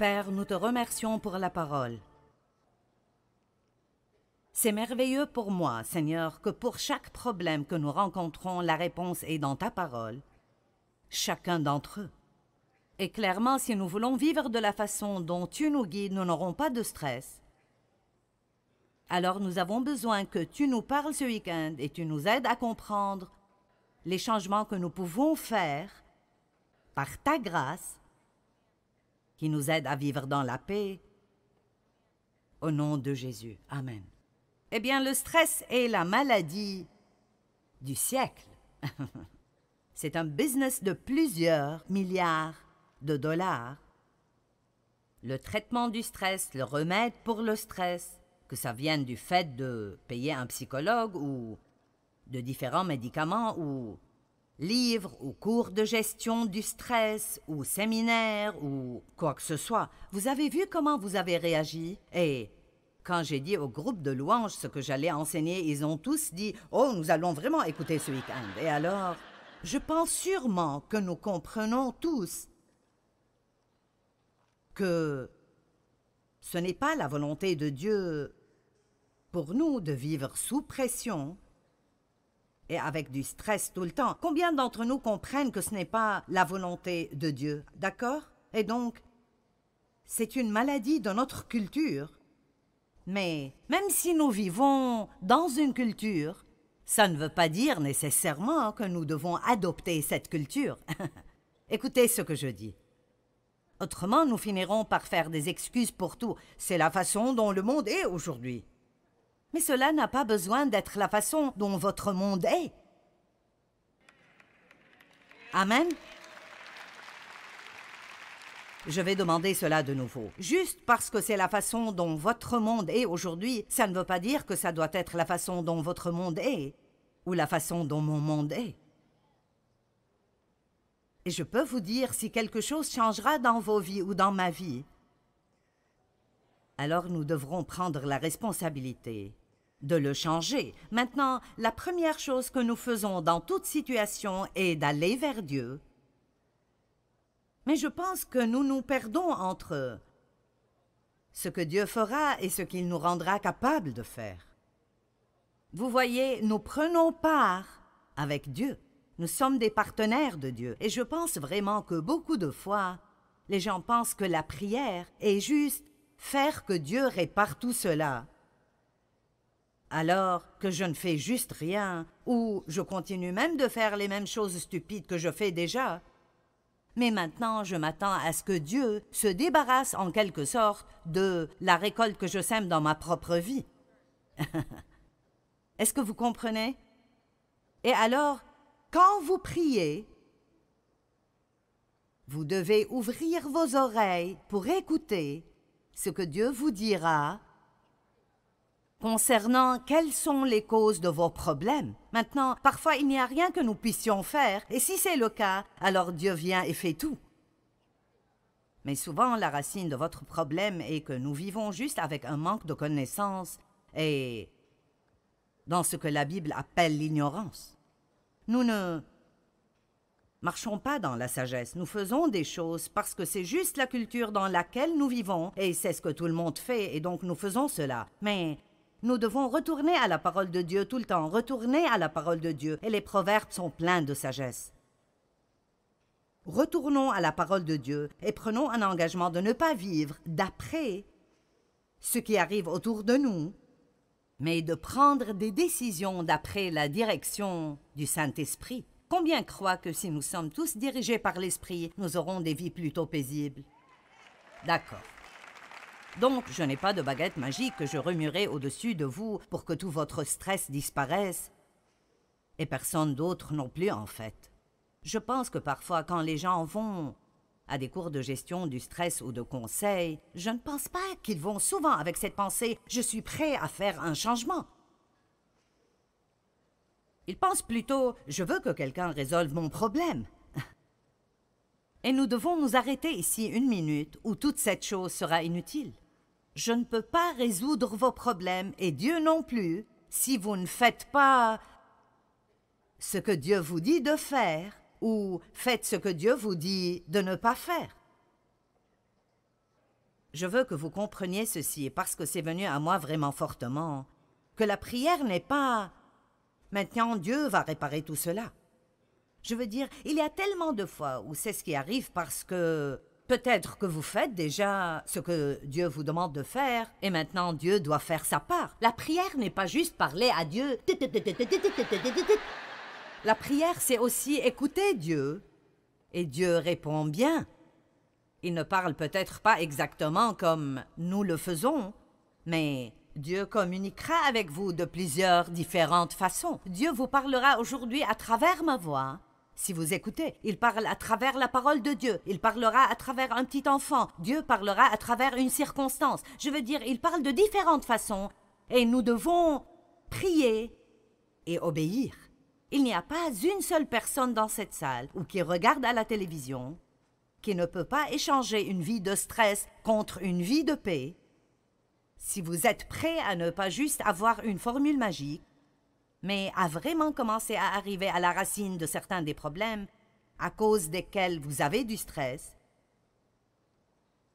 Père, nous te remercions pour la parole. C'est merveilleux pour moi, Seigneur, que pour chaque problème que nous rencontrons, la réponse est dans ta parole, chacun d'entre eux. Et clairement, si nous voulons vivre de la façon dont tu nous guides, nous n'aurons pas de stress. Alors nous avons besoin que tu nous parles ce week-end et tu nous aides à comprendre les changements que nous pouvons faire par ta grâce, qui nous aide à vivre dans la paix. Au nom de Jésus. Amen. Eh bien, le stress est la maladie du siècle. C'est un business de plusieurs milliards de dollars. Le traitement du stress, le remède pour le stress, que ça vienne du fait de payer un psychologue ou de différents médicaments ou livres ou cours de gestion du stress ou séminaires ou quoi que ce soit. Vous avez vu comment vous avez réagi? Et quand j'ai dit au groupe de louanges ce que j'allais enseigner, ils ont tous dit « Oh, nous allons vraiment écouter ce week-end. » Et alors, je pense sûrement que nous comprenons tous que ce n'est pas la volonté de Dieu pour nous de vivre sous pression et avec du stress tout le temps. Combien d'entre nous comprennent que ce n'est pas la volonté de Dieu, d'accord? Et donc, c'est une maladie de notre culture. Mais même si nous vivons dans une culture, ça ne veut pas dire nécessairement que nous devons adopter cette culture. Écoutez ce que je dis. Autrement, nous finirons par faire des excuses pour tout. C'est la façon dont le monde est aujourd'hui. Mais cela n'a pas besoin d'être la façon dont votre monde est. Amen. Je vais demander cela de nouveau. Juste parce que c'est la façon dont votre monde est aujourd'hui, ça ne veut pas dire que ça doit être la façon dont votre monde est, ou la façon dont mon monde est. Et je peux vous dire si quelque chose changera dans vos vies ou dans ma vie, alors nous devrons prendre la responsabilité de le changer. Maintenant, la première chose que nous faisons dans toute situation est d'aller vers Dieu. Mais je pense que nous nous perdons entre ce que Dieu fera et ce qu'il nous rendra capables de faire. Vous voyez, nous prenons part avec Dieu. Nous sommes des partenaires de Dieu. Et je pense vraiment que beaucoup de fois, les gens pensent que la prière est juste faire que Dieu répare tout cela. Alors que je ne fais juste rien, ou je continue même de faire les mêmes choses stupides que je fais déjà. Mais maintenant, je m'attends à ce que Dieu se débarrasse en quelque sorte de la récolte que je sème dans ma propre vie. Est-ce que vous comprenez? Et alors, quand vous priez, vous devez ouvrir vos oreilles pour écouter ce que Dieu vous dira concernant quelles sont les causes de vos problèmes. Maintenant, parfois il n'y a rien que nous puissions faire, et si c'est le cas, alors Dieu vient et fait tout. Mais souvent, la racine de votre problème est que nous vivons juste avec un manque de connaissance et dans ce que la Bible appelle l'ignorance. Nous ne marchons pas dans la sagesse, nous faisons des choses parce que c'est juste la culture dans laquelle nous vivons, et c'est ce que tout le monde fait, et donc nous faisons cela. Mais nous devons retourner à la parole de Dieu tout le temps, retourner à la parole de Dieu, et les proverbes sont pleins de sagesse. Retournons à la parole de Dieu et prenons un engagement de ne pas vivre d'après ce qui arrive autour de nous, mais de prendre des décisions d'après la direction du Saint-Esprit. Combien croient que si nous sommes tous dirigés par l'Esprit, nous aurons des vies plutôt paisibles? D'accord. Donc, je n'ai pas de baguette magique que je remuerai au-dessus de vous pour que tout votre stress disparaisse. Et personne d'autre non plus, en fait. Je pense que parfois, quand les gens vont à des cours de gestion du stress ou de conseils, je ne pense pas qu'ils vont souvent avec cette pensée « je suis prêt à faire un changement ». Ils pensent plutôt « je veux que quelqu'un résolve mon problème ». Et nous devons nous arrêter ici une minute où toute cette chose sera inutile. Je ne peux pas résoudre vos problèmes, et Dieu non plus, si vous ne faites pas ce que Dieu vous dit de faire, ou faites ce que Dieu vous dit de ne pas faire. Je veux que vous compreniez ceci, parce que c'est venu à moi vraiment fortement, que la prière n'est pas « maintenant Dieu va réparer tout cela ». Je veux dire, il y a tellement de fois où c'est ce qui arrive parce que peut-être que vous faites déjà ce que Dieu vous demande de faire et maintenant Dieu doit faire sa part. La prière n'est pas juste parler à Dieu. La prière, c'est aussi écouter Dieu. Et Dieu répond bien. Il ne parle peut-être pas exactement comme nous le faisons, mais Dieu communiquera avec vous de plusieurs différentes façons. Dieu vous parlera aujourd'hui à travers ma voix. Si vous écoutez, il parle à travers la parole de Dieu. Il parlera à travers un petit enfant. Dieu parlera à travers une circonstance. Je veux dire, il parle de différentes façons. Et nous devons prier et obéir. Il n'y a pas une seule personne dans cette salle ou qui regarde à la télévision qui ne peut pas échanger une vie de stress contre une vie de paix. Si vous êtes prêt à ne pas juste avoir une formule magique, mais à vraiment commencer à arriver à la racine de certains des problèmes à cause desquels vous avez du stress,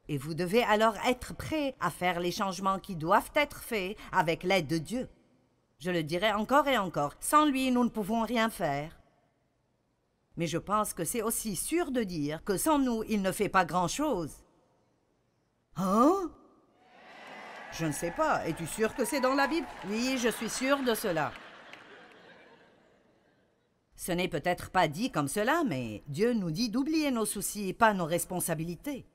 et vous devez alors être prêt à faire les changements qui doivent être faits avec l'aide de Dieu. Je le dirai encore et encore, sans lui, nous ne pouvons rien faire. Mais je pense que c'est aussi sûr de dire que sans nous, il ne fait pas grand-chose. Hein? Je ne sais pas. Es-tu sûr que c'est dans la Bible? Oui, je suis sûr de cela. Ce n'est peut-être pas dit comme cela, mais Dieu nous dit d'oublier nos soucis et pas nos responsabilités.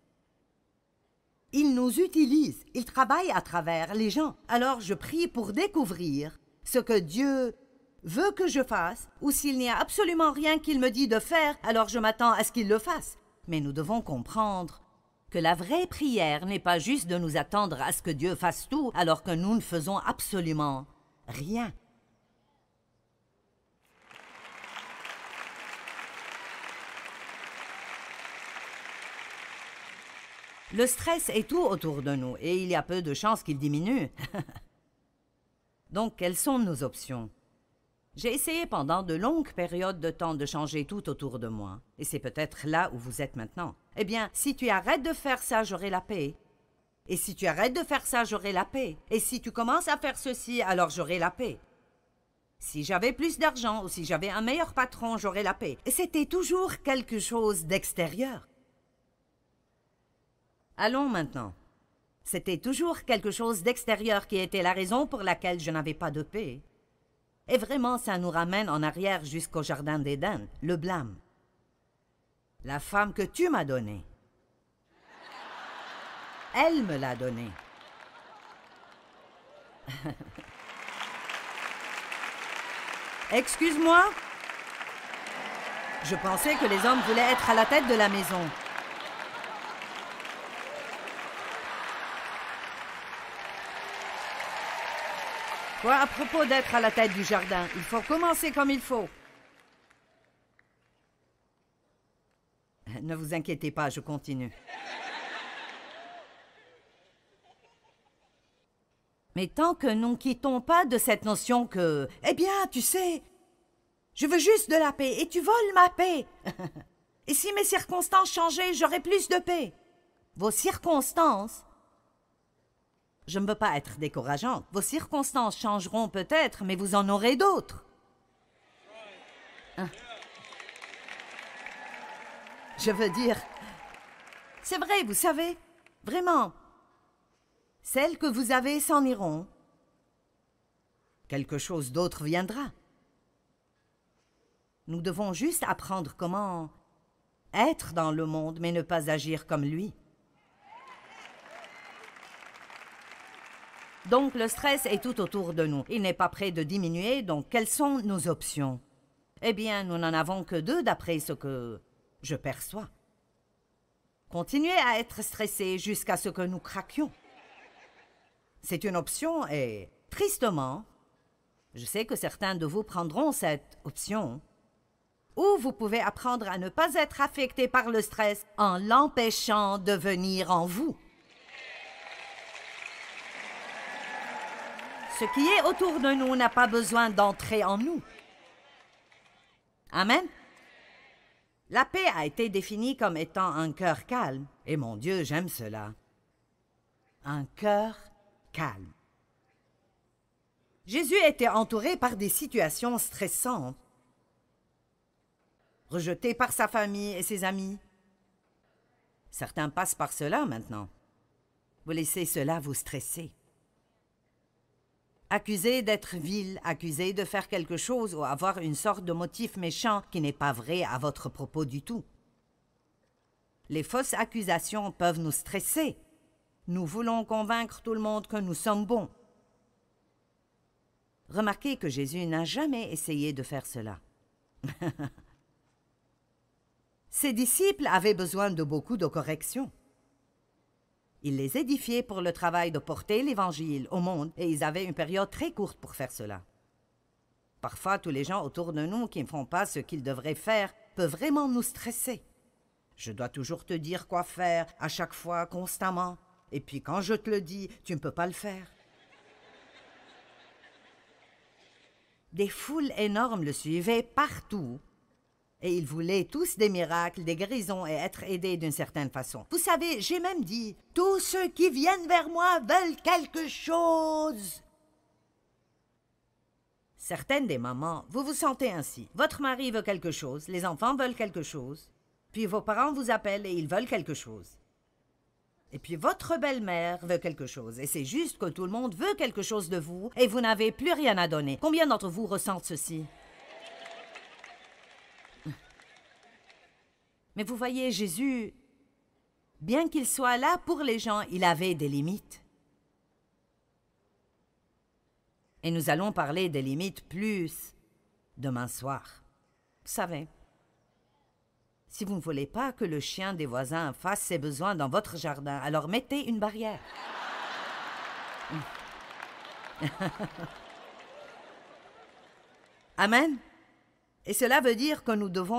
Il nous utilise, il travaille à travers les gens. Alors je prie pour découvrir ce que Dieu veut que je fasse, ou s'il n'y a absolument rien qu'il me dit de faire, alors je m'attends à ce qu'il le fasse. Mais nous devons comprendre que la vraie prière n'est pas juste de nous attendre à ce que Dieu fasse tout, alors que nous ne faisons absolument rien. Le stress est tout autour de nous, et il y a peu de chances qu'il diminue. Donc, quelles sont nos options? J'ai essayé pendant de longues périodes de temps de changer tout autour de moi. Et c'est peut-être là où vous êtes maintenant. Eh bien, si tu arrêtes de faire ça, j'aurai la paix. Et si tu arrêtes de faire ça, j'aurai la paix. Et si tu commences à faire ceci, alors j'aurai la paix. Si j'avais plus d'argent ou si j'avais un meilleur patron, j'aurais la paix. Et c'était toujours quelque chose d'extérieur. Allons maintenant. C'était toujours quelque chose d'extérieur qui était la raison pour laquelle je n'avais pas de paix. Et vraiment, ça nous ramène en arrière jusqu'au jardin d'Éden, le blâme. La femme que tu m'as donnée, elle me l'a donnée. Excuse-moi? Je pensais que les hommes voulaient être à la tête de la maison. Quoi, à propos d'être à la tête du jardin, il faut commencer comme il faut. Ne vous inquiétez pas, je continue. Mais tant que nous ne quittons pas de cette notion que, eh bien, tu sais, je veux juste de la paix et tu voles ma paix. Et si mes circonstances changeaient, j'aurais plus de paix. Vos circonstances, je ne veux pas être décourageante. Vos circonstances changeront peut-être, mais vous en aurez d'autres. Hein? Je veux dire, c'est vrai, vous savez, vraiment, celles que vous avez s'en iront. Quelque chose d'autre viendra. Nous devons juste apprendre comment être dans le monde, mais ne pas agir comme lui. Donc, le stress est tout autour de nous. Il n'est pas prêt de diminuer, donc quelles sont nos options? Eh bien, nous n'en avons que deux d'après ce que je perçois. Continuer à être stressé jusqu'à ce que nous craquions. C'est une option et, tristement, je sais que certains de vous prendront cette option. Ou vous pouvez apprendre à ne pas être affecté par le stress en l'empêchant de venir en vous. Ce qui est autour de nous n'a pas besoin d'entrer en nous. Amen. La paix a été définie comme étant un cœur calme. Et mon Dieu, j'aime cela. un cœur calme. Jésus était entouré par des situations stressantes, rejeté par sa famille et ses amis. Certains passent par cela maintenant. Vous laissez cela vous stresser. Accusé d'être vil, accusé de faire quelque chose ou avoir une sorte de motif méchant qui n'est pas vrai à votre propos du tout. Les fausses accusations peuvent nous stresser. Nous voulons convaincre tout le monde que nous sommes bons. Remarquez que Jésus n'a jamais essayé de faire cela. Ses disciples avaient besoin de beaucoup de corrections. Il les édifiait pour le travail de porter l'Évangile au monde et ils avaient une période très courte pour faire cela. Parfois, tous les gens autour de nous qui ne font pas ce qu'ils devraient faire peuvent vraiment nous stresser. Je dois toujours te dire quoi faire, à chaque fois, constamment. Et puis quand je te le dis, tu ne peux pas le faire. Des foules énormes le suivaient partout. Et ils voulaient tous des miracles, des guérisons et être aidés d'une certaine façon. Vous savez, j'ai même dit, tous ceux qui viennent vers moi veulent quelque chose. Certaines des mamans, vous vous sentez ainsi. Votre mari veut quelque chose, les enfants veulent quelque chose, puis vos parents vous appellent et ils veulent quelque chose. Et puis votre belle-mère veut quelque chose, et c'est juste que tout le monde veut quelque chose de vous et vous n'avez plus rien à donner. Combien d'entre vous ressentent ceci? Mais vous voyez, Jésus, bien qu'il soit là pour les gens, il avait des limites. Et nous allons parler des limites plus demain soir. Vous savez, si vous ne voulez pas que le chien des voisins fasse ses besoins dans votre jardin, alors mettez une barrière. Amen. Et cela veut dire que nous devons...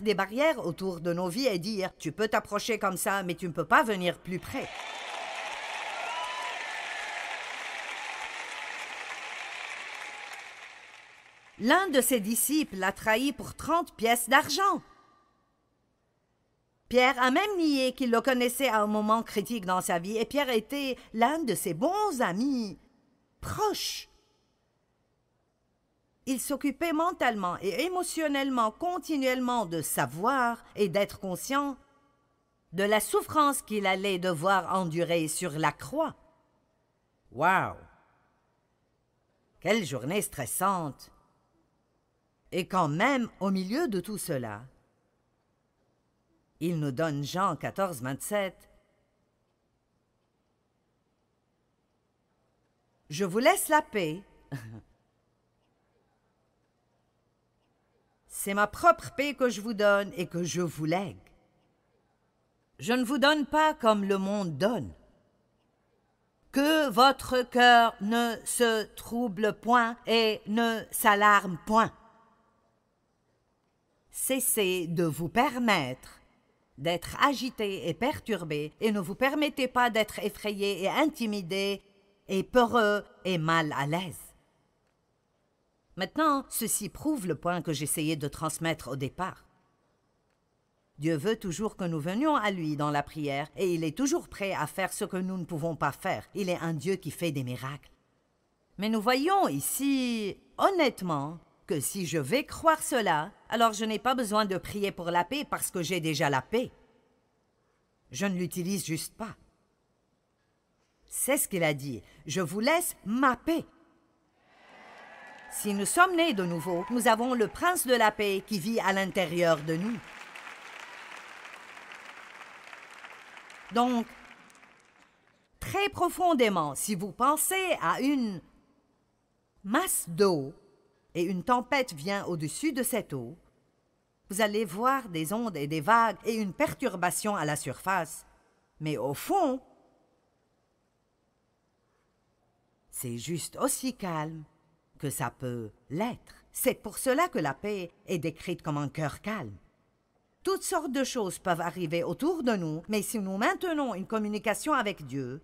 des barrières autour de nos vies et dire « Tu peux t'approcher comme ça, mais tu ne peux pas venir plus près. » L'un de ses disciples l'a trahi pour 30 pièces d'argent. Pierre a même nié qu'il le connaissait à un moment critique dans sa vie et Pierre était l'un de ses bons amis proches. Il s'occupait mentalement et émotionnellement continuellement de savoir et d'être conscient de la souffrance qu'il allait devoir endurer sur la croix. Wow! Quelle journée stressante! Et quand même, au milieu de tout cela, il nous donne Jean 14, 27. « Je vous laisse la paix. C'est ma propre paix que je vous donne et que je vous lègue. Je ne vous donne pas comme le monde donne. Que votre cœur ne se trouble point et ne s'alarme point. Cessez de vous permettre d'être agité et perturbé et ne vous permettez pas d'être effrayé et intimidé et peureux et mal à l'aise. Maintenant, ceci prouve le point que j'essayais de transmettre au départ. Dieu veut toujours que nous venions à lui dans la prière et il est toujours prêt à faire ce que nous ne pouvons pas faire. Il est un Dieu qui fait des miracles. Mais nous voyons ici, honnêtement, que si je vais croire cela, alors je n'ai pas besoin de prier pour la paix parce que j'ai déjà la paix. Je ne l'utilise juste pas. C'est ce qu'il a dit. Je vous laisse ma paix. Si nous sommes nés de nouveau, nous avons le prince de la paix qui vit à l'intérieur de nous. Donc, très profondément, si vous pensez à une masse d'eau et une tempête vient au-dessus de cette eau, vous allez voir des ondes et des vagues et une perturbation à la surface. Mais au fond, c'est juste aussi calme que ça peut l'être. C'est pour cela que la paix est décrite comme un cœur calme. Toutes sortes de choses peuvent arriver autour de nous, mais si nous maintenons une communication avec Dieu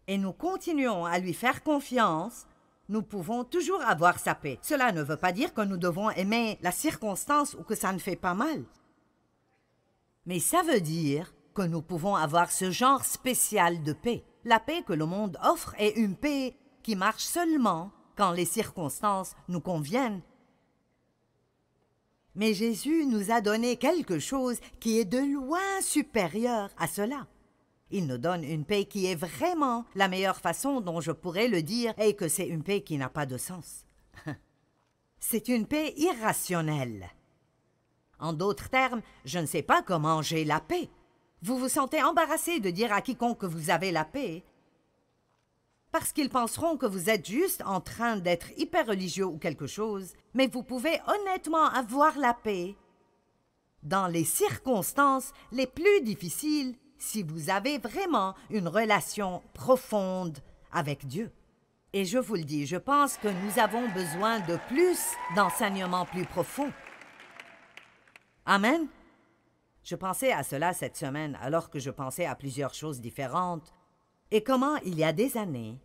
et nous continuons à lui faire confiance, nous pouvons toujours avoir sa paix. Cela ne veut pas dire que nous devons aimer la circonstance ou que ça ne fait pas mal. Mais ça veut dire que nous pouvons avoir ce genre spécial de paix. La paix que le monde offre est une paix qui marche seulement quand les circonstances nous conviennent. Mais Jésus nous a donné quelque chose qui est de loin supérieur à cela. Il nous donne une paix qui est vraiment la meilleure façon dont je pourrais le dire et que c'est une paix qui n'a pas de sens. C'est une paix irrationnelle. En d'autres termes, je ne sais pas comment j'ai la paix. Vous vous sentez embarrassé de dire à quiconque que vous avez la paix parce qu'ils penseront que vous êtes juste en train d'être hyper religieux ou quelque chose, mais vous pouvez honnêtement avoir la paix dans les circonstances les plus difficiles si vous avez vraiment une relation profonde avec Dieu. Et je vous le dis, je pense que nous avons besoin de plus d'enseignements plus profonds. Amen. Je pensais à cela cette semaine alors que je pensais à plusieurs choses différentes et comment il y a des années,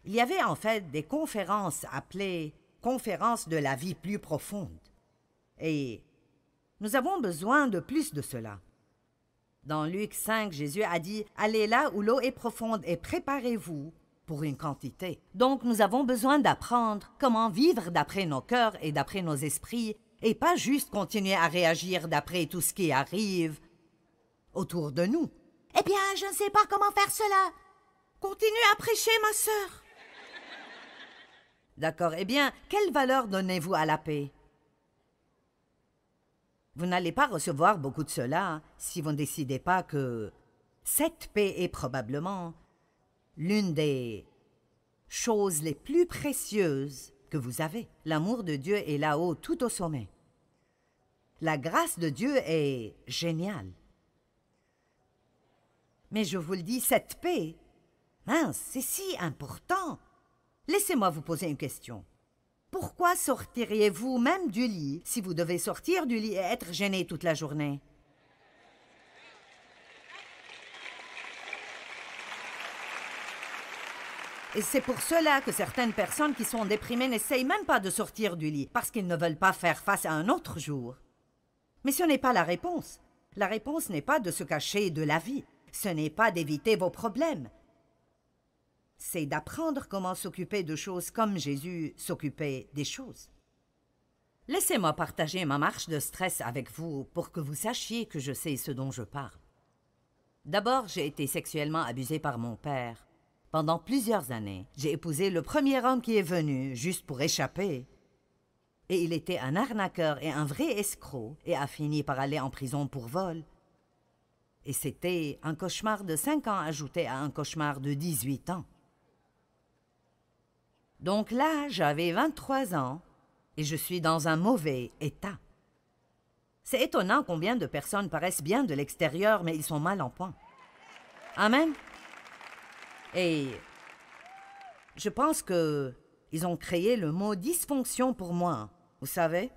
il y avait en fait des conférences appelées « conférences de la vie plus profonde ». Et nous avons besoin de plus de cela. Dans Luc 5, Jésus a dit « Allez là où l'eau est profonde et préparez-vous pour une quantité ». Donc nous avons besoin d'apprendre comment vivre d'après nos cœurs et d'après nos esprits et pas juste continuer à réagir d'après tout ce qui arrive autour de nous. « Eh bien, je ne sais pas comment faire cela. Continue à prêcher, ma sœur. » D'accord, eh bien, quelle valeur donnez-vous à la paix? Vous n'allez pas recevoir beaucoup de cela si vous ne décidez pas que cette paix est probablement l'une des choses les plus précieuses que vous avez. L'amour de Dieu est là-haut, tout au sommet. La grâce de Dieu est géniale. Mais je vous le dis, cette paix, mince, c'est si important. Laissez-moi vous poser une question. Pourquoi sortiriez-vous même du lit si vous devez sortir du lit et être gêné toute la journée? Et c'est pour cela que certaines personnes qui sont déprimées n'essayent même pas de sortir du lit, parce qu'ils ne veulent pas faire face à un autre jour. Mais ce n'est pas la réponse. La réponse n'est pas de se cacher de la vie. Ce n'est pas d'éviter vos problèmes. C'est d'apprendre comment s'occuper de choses comme Jésus s'occupait des choses. Laissez-moi partager ma marche de stress avec vous pour que vous sachiez que je sais ce dont je parle. D'abord, j'ai été sexuellement abusée par mon père. Pendant plusieurs années, j'ai épousé le premier homme qui est venu, juste pour échapper. Et il était un arnaqueur et un vrai escroc, et a fini par aller en prison pour vol. Et c'était un cauchemar de 5 ans ajouté à un cauchemar de 18 ans. Donc là, j'avais 23 ans, et je suis dans un mauvais état. C'est étonnant combien de personnes paraissent bien de l'extérieur, mais ils sont mal en point. Amen. Et je pense qu'ils ont créé le mot dysfonction pour moi, vous savez.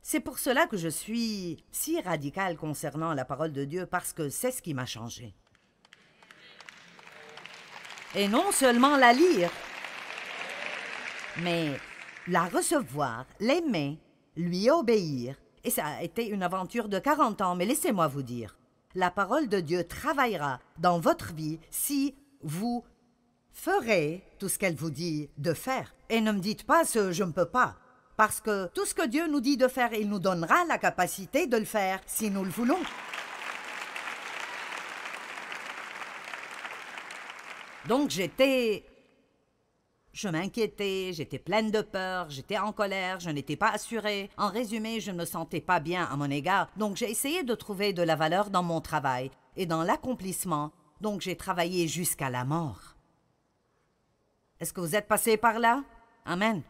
C'est pour cela que je suis si radical concernant la parole de Dieu, parce que c'est ce qui m'a changé. Et non seulement la lire, mais la recevoir, l'aimer, lui obéir. Et ça a été une aventure de 40 ans, mais laissez-moi vous dire, la parole de Dieu travaillera dans votre vie si vous ferez tout ce qu'elle vous dit de faire. Et ne me dites pas ce « je ne peux pas ». Parce que tout ce que Dieu nous dit de faire, il nous donnera la capacité de le faire si nous le voulons. Donc je m'inquiétais, j'étais pleine de peur, j'étais en colère, je n'étais pas assurée. En résumé, je ne me sentais pas bien à mon égard. Donc j'ai essayé de trouver de la valeur dans mon travail et dans l'accomplissement. Donc j'ai travaillé jusqu'à la mort. Est-ce que vous êtes passé par là? Amen.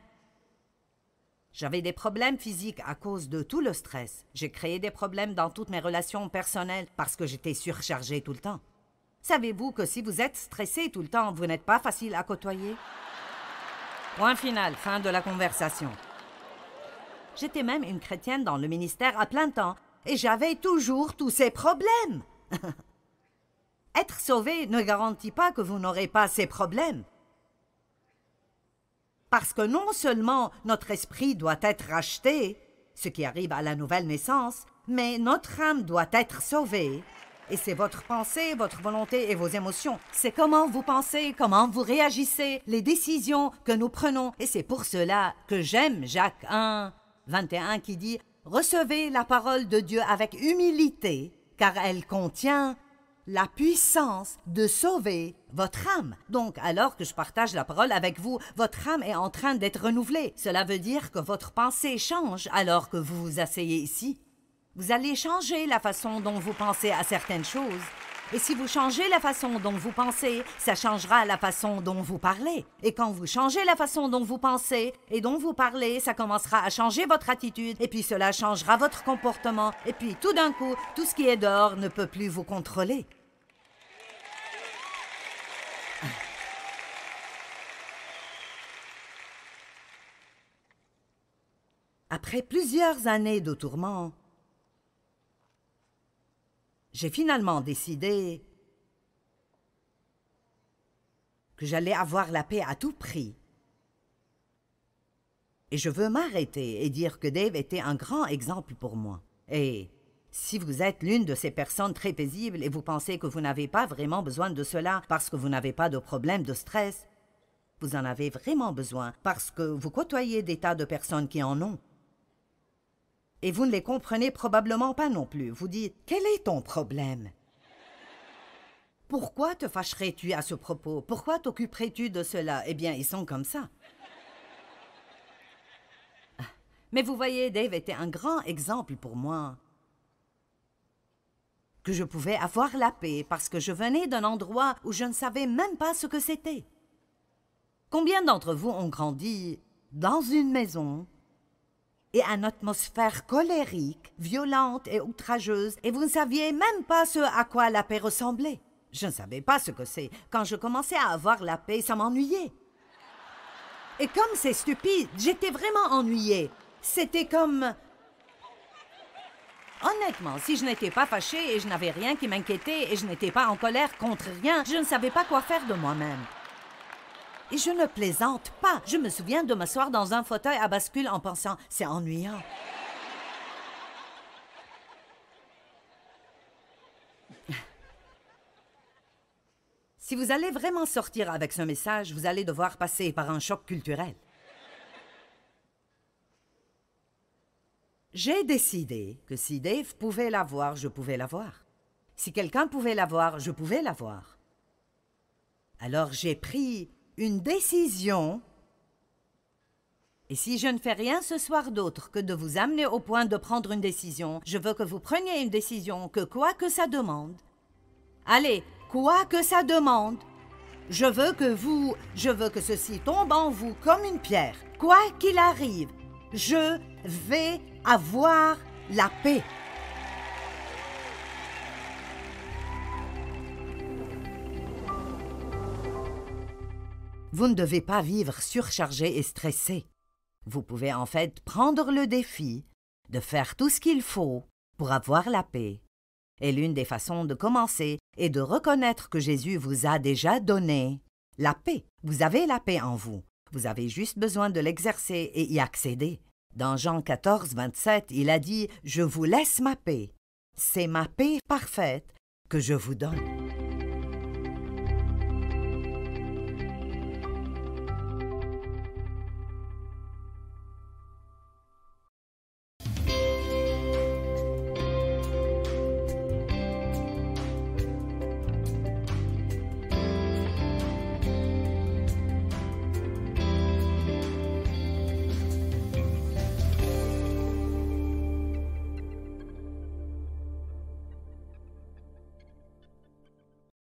J'avais des problèmes physiques à cause de tout le stress. J'ai créé des problèmes dans toutes mes relations personnelles parce que j'étais surchargée tout le temps. Savez-vous que si vous êtes stressé tout le temps, vous n'êtes pas facile à côtoyer? Point final, fin de la conversation. J'étais même une chrétienne dans le ministère à plein temps et j'avais toujours tous ces problèmes. Être sauvé ne garantit pas que vous n'aurez pas ces problèmes. Parce que non seulement notre esprit doit être racheté, ce qui arrive à la nouvelle naissance, mais notre âme doit être sauvée. Et c'est votre pensée, votre volonté et vos émotions. C'est comment vous pensez, comment vous réagissez, les décisions que nous prenons. Et c'est pour cela que j'aime Jacques 1, 21 qui dit « Recevez la parole de Dieu avec humilité, car elle contient la puissance de sauver votre âme. » Donc, alors que je partage la parole avec vous, votre âme est en train d'être renouvelée. Cela veut dire que votre pensée change alors que vous vous asseyez ici. Vous allez changer la façon dont vous pensez à certaines choses. Et si vous changez la façon dont vous pensez, ça changera la façon dont vous parlez. Et quand vous changez la façon dont vous pensez et dont vous parlez, ça commencera à changer votre attitude. Et puis cela changera votre comportement. Et puis tout d'un coup, tout ce qui est dehors ne peut plus vous contrôler. Après plusieurs années de tourments, j'ai finalement décidé que j'allais avoir la paix à tout prix. Et je veux m'arrêter et dire que Dave était un grand exemple pour moi. Et si vous êtes l'une de ces personnes très paisibles et vous pensez que vous n'avez pas vraiment besoin de cela parce que vous n'avez pas de problème de stress, vous en avez vraiment besoin parce que vous côtoyez des tas de personnes qui en ont. Et vous ne les comprenez probablement pas non plus. Vous dites, quel est ton problème? Pourquoi te fâcherais-tu à ce propos? Pourquoi t'occuperais-tu de cela? Eh bien, ils sont comme ça. Mais vous voyez, Dave était un grand exemple pour moi. Que je pouvais avoir la paix parce que je venais d'un endroit où je ne savais même pas ce que c'était. Combien d'entre vous ont grandi dans une maison et une atmosphère colérique, violente et outrageuse, et vous ne saviez même pas ce à quoi la paix ressemblait? Je ne savais pas ce que c'est. Quand je commençais à avoir la paix, ça m'ennuyait. Et comme c'est stupide, j'étais vraiment ennuyée. C'était comme... Honnêtement, si je n'étais pas fâchée et je n'avais rien qui m'inquiétait et je n'étais pas en colère contre rien, je ne savais pas quoi faire de moi-même. Et je ne plaisante pas. Je me souviens de m'asseoir dans un fauteuil à bascule en pensant « c'est ennuyant ». Si vous allez vraiment sortir avec ce message, vous allez devoir passer par un choc culturel. J'ai décidé que si Dave pouvait l'avoir, je pouvais l'avoir. Si quelqu'un pouvait l'avoir, je pouvais l'avoir. Alors j'ai pris une décision, et si je ne fais rien ce soir d'autre que de vous amener au point de prendre une décision, je veux que vous preniez une décision que quoi que ça demande, allez, quoi que ça demande, je veux que ceci tombe en vous comme une pierre. Quoi qu'il arrive, je vais avoir la paix. Vous ne devez pas vivre surchargé et stressé. Vous pouvez en fait prendre le défi de faire tout ce qu'il faut pour avoir la paix. Et l'une des façons de commencer est de reconnaître que Jésus vous a déjà donné la paix. Vous avez la paix en vous. Vous avez juste besoin de l'exercer et y accéder. Dans Jean 14, 27, il a dit « Je vous laisse ma paix. C'est ma paix parfaite que je vous donne. »